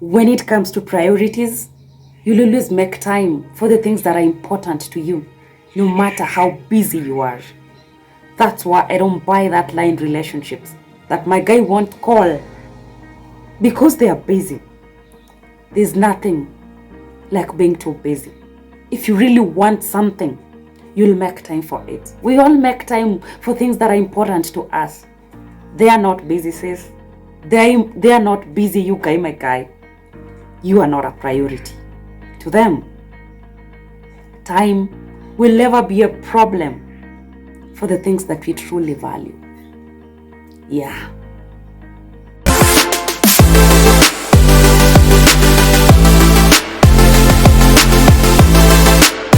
When it comes to priorities, you'll always make time for the things that are important to you, no matter how busy you are. That's why I don't buy that line relationships that my guy won't call because they are busy. There's nothing like being too busy. If you really want something, you'll make time for it. We all make time for things that are important to us. They are not busy, sis. They are not busy, you guy, my guy. You are not a priority to them. Time will never be a problem for the things that we truly value. Yeah.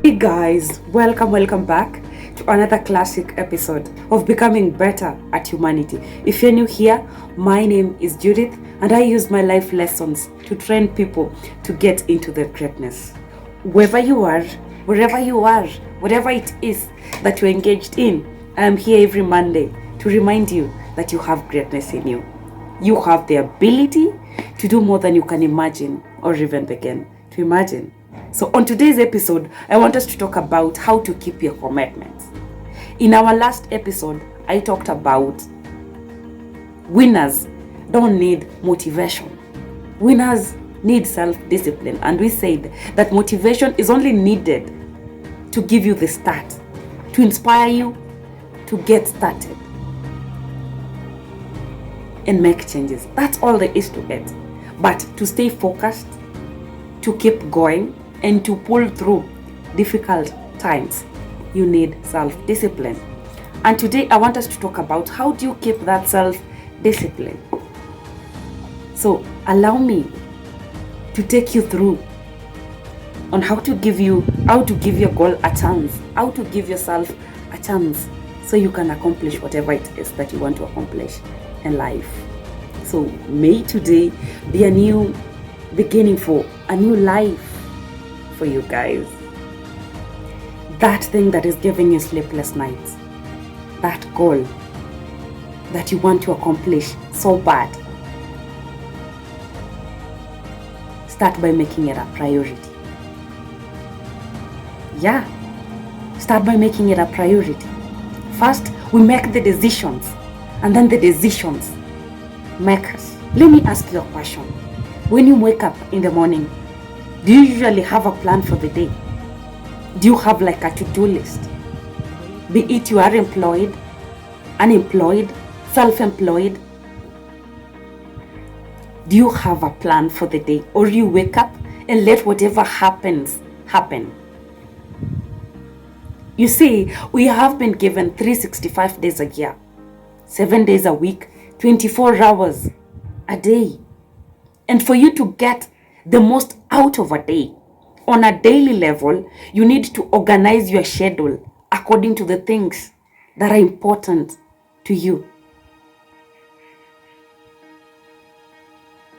Hey guys, welcome back to another classic episode of Becoming Better at Humanity. If you're new here, my name is Judith and I use my life lessons to train people to get into their greatness. Wherever you are, wherever you are, whatever it is that you're engaged in, I am here every Monday to remind you that you have greatness in you. You have the ability to do more than you can imagine or even begin to imagine. So on today's episode, I want us to talk about how to keep your commitments. In our last episode, I talked about winners don't need motivation. Winners need self-discipline. And we said that motivation is only needed to give you the start, to inspire you to get started and make changes. That's all there is to it. But to stay focused, to keep going, and to pull through difficult times, you need self-discipline. And today I want us to talk about how do you keep that self-discipline. So allow me to take you through on how to give your goal a chance, how to give yourself a chance so you can accomplish whatever it is that you want to accomplish in life. So may today be a new beginning for a new life for you guys. That thing that is giving you sleepless nights, that goal that you want to accomplish so bad, start by making it a priority. Yeah, start by making it a priority. First, we make the decisions, and then the decisions make us. Let me ask you a question. When you wake up in the morning, do you usually have a plan for the day? Do you have like a to-do list? Be it you are employed, unemployed, self-employed. Do you have a plan for the day? Or you wake up and let whatever happens happen? You see, we have been given 365 days a year, 7 days a week, 24 hours a day. And for you to get the most out of a day, on a daily level, you need to organize your schedule according to the things that are important to you.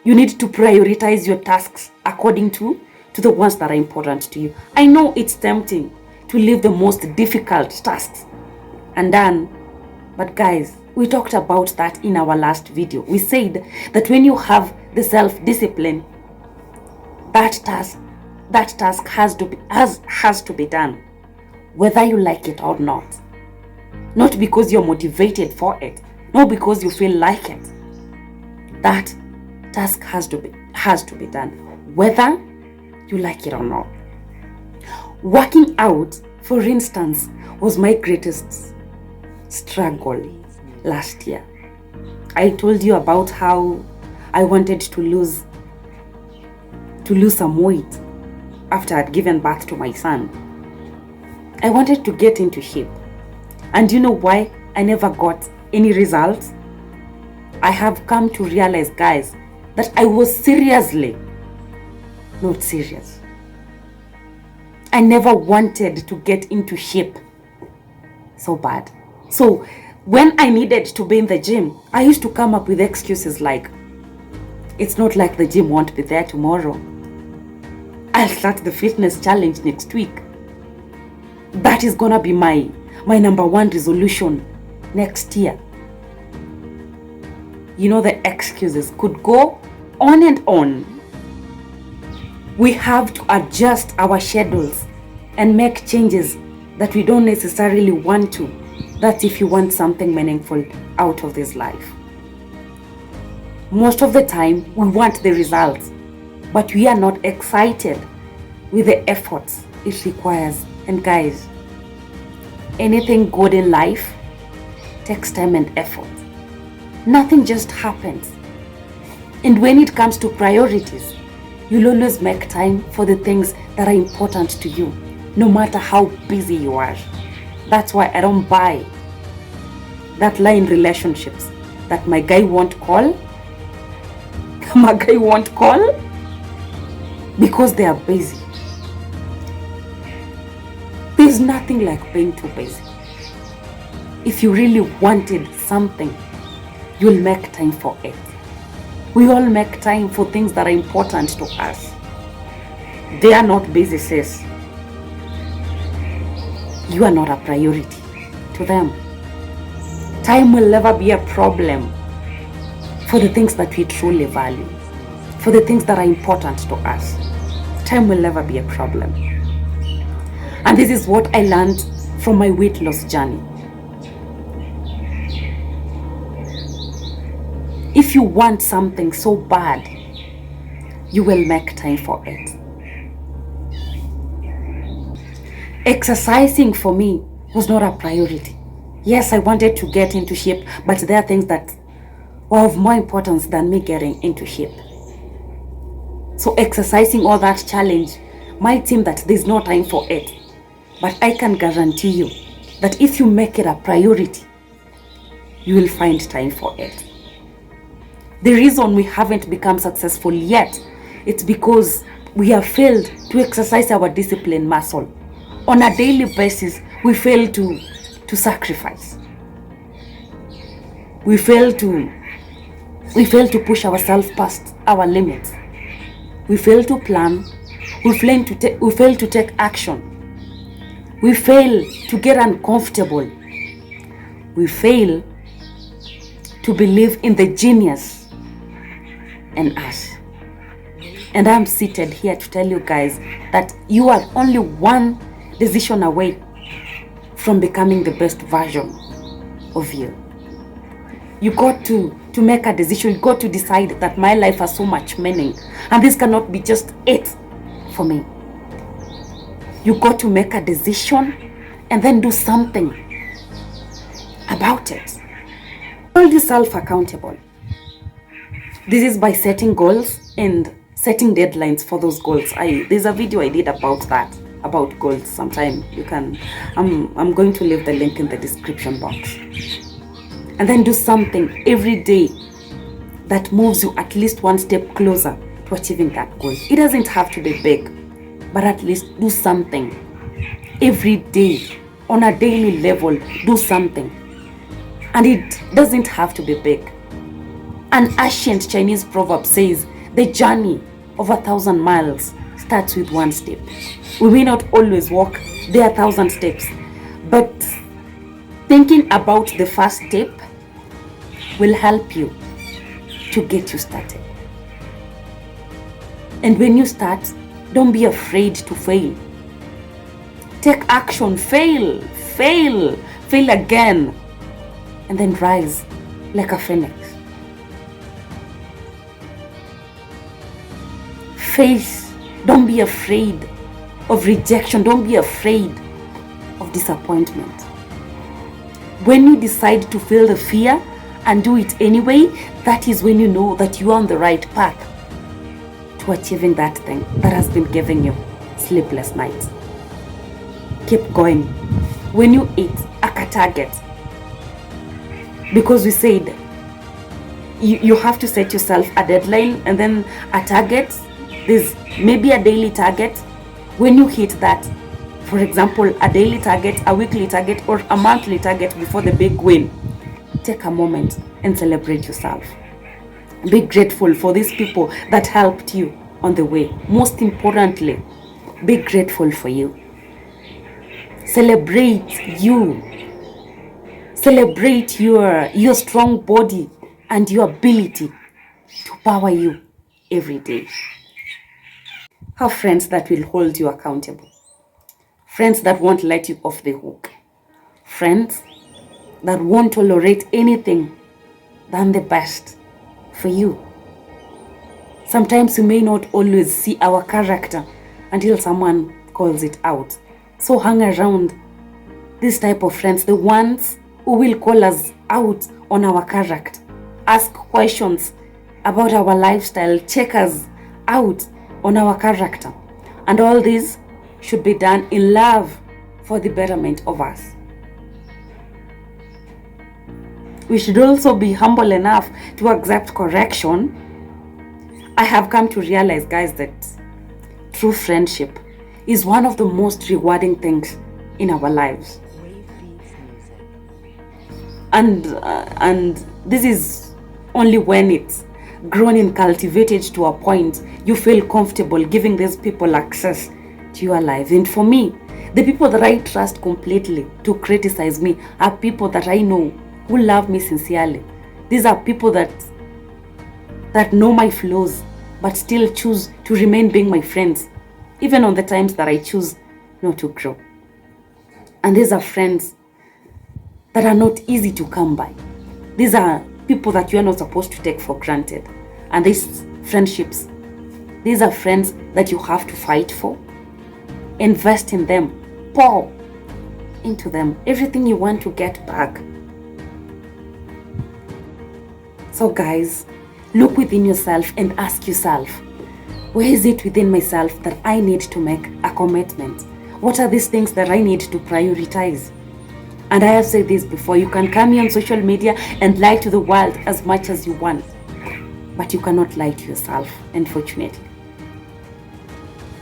You need to prioritize your tasks according to the ones that are important to you. I know it's tempting to leave the most difficult tasks undone, but guys, we talked about that in our last video. We said that when you have the self-discipline, that task has to be done, whether you like it or not. Not because you're motivated for it, not because you feel like it. That task has to be done, whether you like it or not. Working out, for instance, was my greatest struggle last year. I told you about how I wanted to lose some weight after I'd given birth to my son. I wanted to get into shape. And you know why I never got any results? I have come to realize, guys, that I was seriously not serious. I never wanted to get into shape so bad. So when I needed to be in the gym, I used to come up with excuses like, it's not like the gym won't be there tomorrow. I'll start the fitness challenge next week. That is gonna be my number one resolution next year. You know, the excuses could go on and on. We have to adjust our schedules and make changes that we don't necessarily want to. That's if you want something meaningful out of this life. Most of the time, we want the results, but we are not excited with the efforts it requires. And guys, anything good in life takes time and effort. Nothing just happens. And when it comes to priorities, you'll always make time for the things that are important to you, no matter how busy you are. That's why I don't buy that lie in relationships that my guy won't call. My guy won't call because they are busy. There's nothing like being too busy. If you really wanted something, you'll make time for it. We all make time for things that are important to us. They are not busy, sis. You are not a priority to them. Time will never be a problem for the things that we truly value, for the things that are important to us. Time will never be a problem. And this is what I learned from my weight loss journey. If you want something so bad, you will make time for it. Exercising for me was not a priority. Yes, I wanted to get into shape, but there are things that were of more importance than me getting into shape. So exercising all that challenge might seem that there's no time for it, but I can guarantee you that if you make it a priority, you will find time for it. The reason we haven't become successful yet, it's because we have failed to exercise our discipline muscle. On a daily basis, we fail to sacrifice. We fail to push ourselves past our limits. We fail to plan. We fail to take action. We fail to get uncomfortable. We fail to believe in the genius in us. And I'm seated here to tell you guys that you are only one decision away from becoming the best version of you. You got to make a decision. You got to decide that my life has so much meaning, and this cannot be just it for me. You got to make a decision and then do something about it. Hold yourself accountable. This is by setting goals and setting deadlines for those goals. There's a video I did about that, about goals sometime. You can, I'm going to leave the link in the description box. And then do something every day that moves you at least one step closer to achieving that goal. It doesn't have to be big, but at least do something every day on a daily level. Do something, and it doesn't have to be big. An ancient Chinese proverb says, the journey of 1,000 miles starts with one step. We may not always walk their 1,000 steps, but thinking about the first step will help you to get you started. And when you start, don't be afraid to fail. Take action, fail again, and then rise like a phoenix. Face, don't be afraid of rejection. Don't be afraid of disappointment. When you decide to feel the fear and do it anyway, that is when you know that you are on the right path to achieving that thing that has been giving you sleepless nights. Keep going. When you eat, a target. Because we said you have to set yourself a deadline and then a target. There's maybe a daily target. When you hit that, for example, a daily target, a weekly target, or a monthly target before the big win, take a moment and celebrate yourself. Be grateful for these people that helped you on the way. Most importantly, be grateful for you. Celebrate you. Celebrate your strong body and your ability to power you every day. Have friends that will hold you accountable. Friends that won't let you off the hook. Friends that won't tolerate anything than the best for you. Sometimes we may not always see our character until someone calls it out. So hang around this type of friends, the ones who will call us out on our character, ask questions about our lifestyle, check us out on our character. And all this should be done in love for the betterment of us. We should also be humble enough to accept correction. I have come to realize, guys, that true friendship is one of the most rewarding things in our lives. And this is only when it's grown and cultivated to a point you feel comfortable giving these people access to your life. And for me, the people that I trust completely to criticize me are people that I know who love me sincerely. These are people that know my flaws but still choose to remain being my friends, even on the times that I choose not to grow. And these are friends that are not easy to come by. These are people that you are not supposed to take for granted. And these friendships, these are friends that you have to fight for, invest in them, pour into them everything you want to get back. So guys, look within yourself and ask yourself, where is it within myself that I need to make a commitment? What are these things that I need to prioritize? And I have said this before, you can come here on social media and lie to the world as much as you want, but you cannot lie to yourself, unfortunately.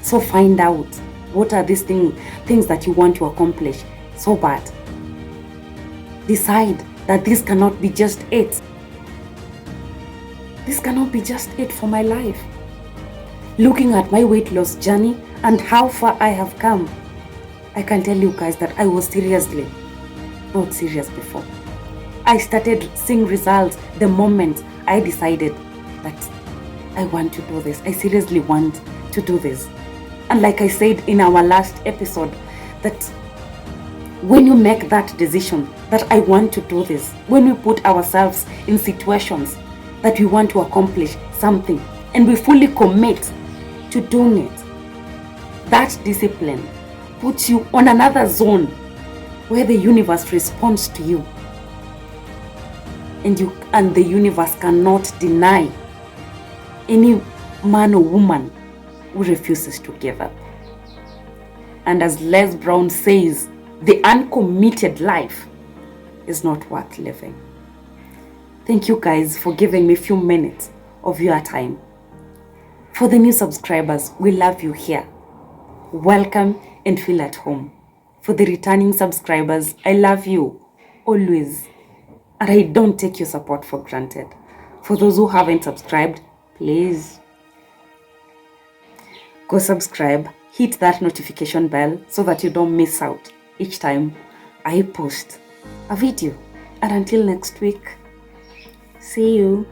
So find out what are these things that you want to accomplish so bad. Decide that this cannot be just it. This cannot be just it for my life. Looking at my weight loss journey and how far I have come, I can tell you guys that I was seriously not serious before. I started seeing results the moment I decided that I want to do this. I seriously want to do this. And like I said in our last episode, that when you make that decision that I want to do this, when we put ourselves in situations that we want to accomplish something and we fully commit to doing it, that discipline puts you on another zone where the universe responds to you, and the universe cannot deny any man or woman who refuses to give up. And as Les Brown says, the uncommitted life is not worth living. Thank you guys for giving me a few minutes of your time. For the new subscribers, we love you here. Welcome and feel at home. For the returning subscribers, I love you always, and I don't take your support for granted. For those who haven't subscribed, please go subscribe, hit that notification bell so that you don't miss out each time I post a video. And until next week, see you.